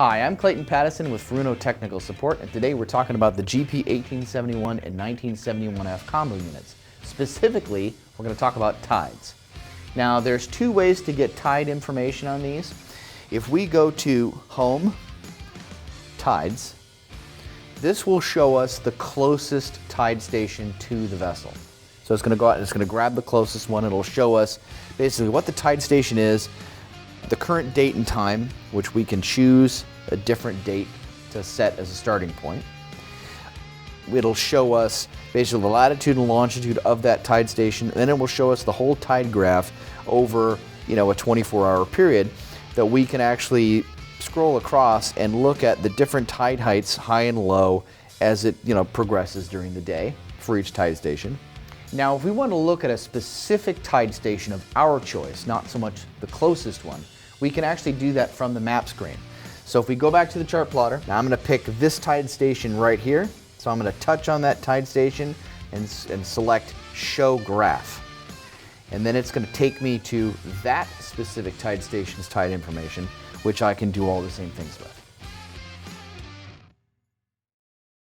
Hi, I'm Clayton Paddison with Furuno Technical Support, and today we're talking about the GP1871 and 1971F combo units. Specifically, we're going to talk about tides. Now, there's two ways to get tide information on these. If we go to Home, Tides, this will show us the closest tide station to the vessel. So it's going to go out and it's going to grab the closest one. It'll show us basically what the tide station is, the current date and time, which we can choose a different date to set as a starting point. It'll show us basically the latitude and longitude of that tide station, and then it will show us the whole tide graph over, a 24-hour period that we can actually scroll across and look at the different tide heights, high and low, as it progresses during the day for each tide station. Now, if we want to look at a specific tide station of our choice, not so much the closest one, we can actually do that from the map screen. So if we go back to the chart plotter, now I'm going to pick this tide station right here. So I'm going to touch on that tide station and select Show Graph. And then it's going to take me to that specific tide station's tide information, which I can do all the same things with.